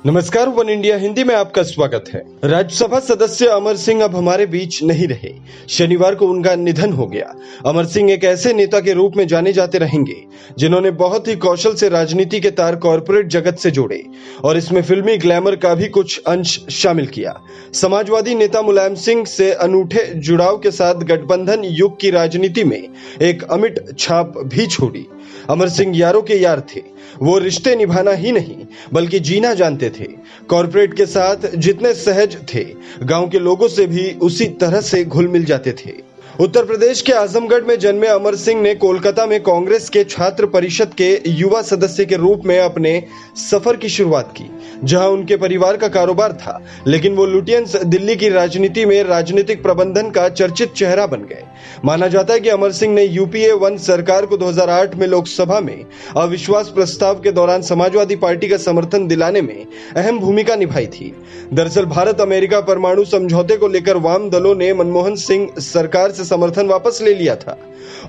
नमस्कार, one India Hindi में आपका स्वागत है। राज्यसभा सदस्य अमर सिंह अब हमारे बीच नहीं रहे। शनिवार को उनका निधन हो गया। अमर सिंह एक ऐसे नेता के रूप में जाने जाते रहेंगे जिन्होंने बहुत ही कौशल से राजनीति के तार कॉरपोरेट जगत से जोड़े और इसमें फिल्मी ग्लैमर का भी कुछ अंश शामिल किया। समाजवादी नेता मुलायम सिंह से अनूठे जुड़ाव के साथ गठबंधन युग की राजनीति में एक अमिट छाप भी छोड़ी। अमर सिंह यारों के यार थे। वो रिश्ते निभाना ही नहीं बल्कि जीना जानते थे। कॉरपोरेट के साथ जितने सहज थे, गांव के लोगों से भी उसी तरह से घुल मिल जाते थे। उत्तर प्रदेश के आजमगढ़ में जन्मे अमर सिंह ने कोलकाता में कांग्रेस के छात्र परिषद के युवा सदस्य के रूप में अपने सफर की शुरुआत की, जहां उनके परिवार का कारोबार था, लेकिन वो लुटियंस दिल्ली की राजनीति में राजनीतिक प्रबंधन का चर्चित चेहरा बन गए। माना जाता है कि अमर सिंह ने यूपीए 1 सरकार को 2008 में लोकसभा में अविश्वास प्रस्ताव के दौरान समाजवादी पार्टी का समर्थन दिलाने में अहम भूमिका निभाई थी। दरअसल भारत अमेरिका परमाणु समझौते को लेकर वाम दलों ने मनमोहन सिंह सरकार से समर्थन वापस ले लिया था।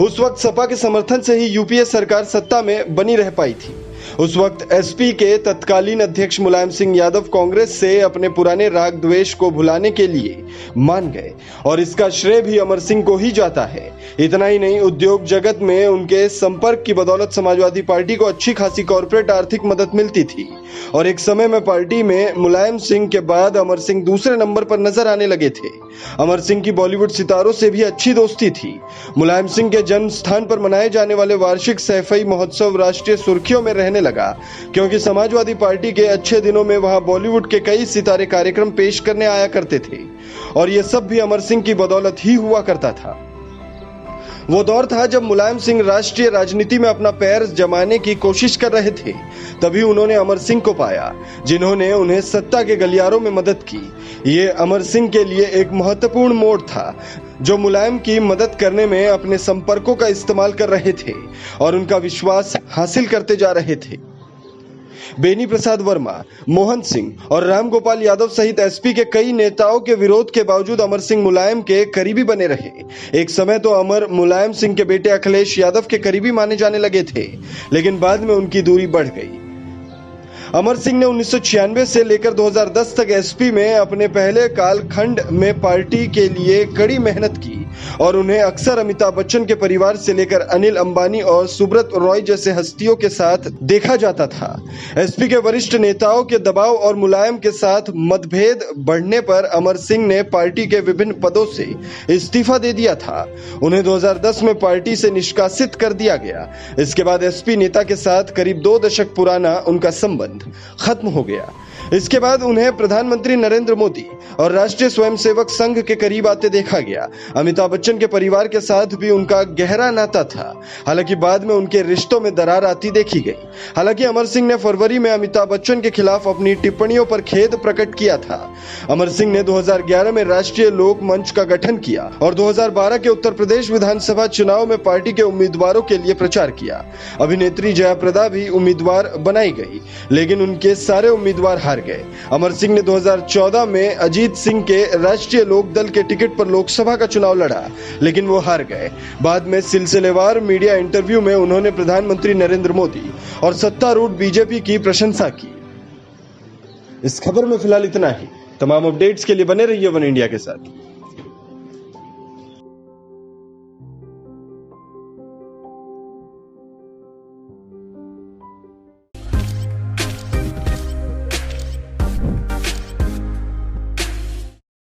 उस वक्त सपा के समर्थन से ही यूपीए सरकार सत्ता में बनी रह पाई थी। उस वक्त एसपी के तत्कालीन अध्यक्ष मुलायम सिंह यादव कांग्रेस से अपने पुराने राग द्वेष को भुलाने के लिए मान गए और इसका श्रेय भी अमर सिंह को ही जाता है। इतना ही नहीं, उद्योग जगत में उनके संपर्क की बदौलत समाजवादी पार्टी को अच्छी खासी कॉर्पोरेट आर्थिक मदद मिलती थी और एक समय में पार्टी में मुलायम सिंह के बाद अमर सिंह दूसरे नंबर पर नजर आने लगे थे। अमर सिंह की बॉलीवुड सितारों से भी अच्छी दोस्ती थी। मुलायम सिंह के जन्म स्थान पर मनाए जाने वाले वार्षिक सैफई महोत्सव राष्ट्रीय सुर्खियों में रहने लगा, क्योंकि समाजवादी पार्टी के अच्छे दिनों में वहां बॉलीवुड के कई सितारे कार्यक्रम पेश करने आया करते थे और ये सब भी अमर सिंह की बदौलत ही हुआ करता था। वो दौर था जब मुलायम सिंह राष्ट्रीय राजनीति में अपना पैर जमाने की कोशिश कर रहे थे। तभी उन्होंने अमर सिंह को पाया, जिन्होंने उन्हें सत्ता के गलियारों में मदद की। ये अमर सिंह के लिए एक महत्वपूर्ण मोड़ था, जो मुलायम की मदद करने में अपने संपर्कों का इस्तेमाल कर रहे थे और उनका विश्वास हासिल करते जा रहे थे। बेनी प्रसाद वर्मा, मोहन सिंह और राम गोपाल यादव सहित एसपी के कई नेताओं के विरोध के बावजूद अमर सिंह मुलायम के करीबी बने रहे। एक समय तो अमर मुलायम सिंह के बेटे अखिलेश यादव के करीबी माने जाने लगे थे, लेकिन बाद में उनकी दूरी बढ़ गई। अमर सिंह ने 1996 से लेकर 2010 तक एसपी में अपने पहले कालखंड में पार्टी के लिए कड़ी मेहनत की और उन्हें अक्सर अमिताभ बच्चन के परिवार से लेकर अनिल अंबानी और सुब्रत रॉय जैसे हस्तियों के साथ देखा जाता था। एसपी के वरिष्ठ नेताओं के दबाव और मुलायम के साथ मतभेद बढ़ने पर अमर सिंह ने पार्टी के विभिन्न पदों से इस्तीफा दे दिया था। उन्हें 2010 में पार्टी से निष्कासित कर दिया गया। इसके बाद एसपी नेता के साथ करीब 2 दशक पुराना उनका संबंध खत्म हो गया। इसके बाद उन्हें प्रधानमंत्री नरेंद्र मोदी और राष्ट्रीय स्वयंसेवक संघ के करीब आते देखा गया। अमिताभ बच्चन के परिवार के साथ भी उनका गहरा नाता था। हालांकि बाद में उनके रिश्तों में दरार आती देखी गई। हालांकि अमर सिंह ने फरवरी में अमिताभ बच्चन के खिलाफ अपनी टिप्पणियों पर खेद प्रकट किया था। अमर सिंह ने 2011 में राष्ट्रीय लोक मंच का गठन किया और 2012 के उत्तर प्रदेश विधानसभा चुनाव में पार्टी के उम्मीदवारों के लिए प्रचार किया। अभिनेत्री जयाप्रदा भी उम्मीदवार बनाई गई, लेकिन उनके सारे उम्मीदवार हार गए। अमर सिंह ने 2014 में अजीत सिंह के राष्ट्रीय लोक दल के टिकट पर लोकसभा का चुनाव लड़ा, लेकिन वो हार गए। बाद में सिलसिलेवार मीडिया इंटरव्यू में उन्होंने प्रधानमंत्री नरेंद्र मोदी और सत्तारूढ़ बीजेपी की प्रशंसा की। इस खबर में फिलहाल इतना ही। तमाम अपडेट्स के लिए बने रहिए वन इंडिया के साथ।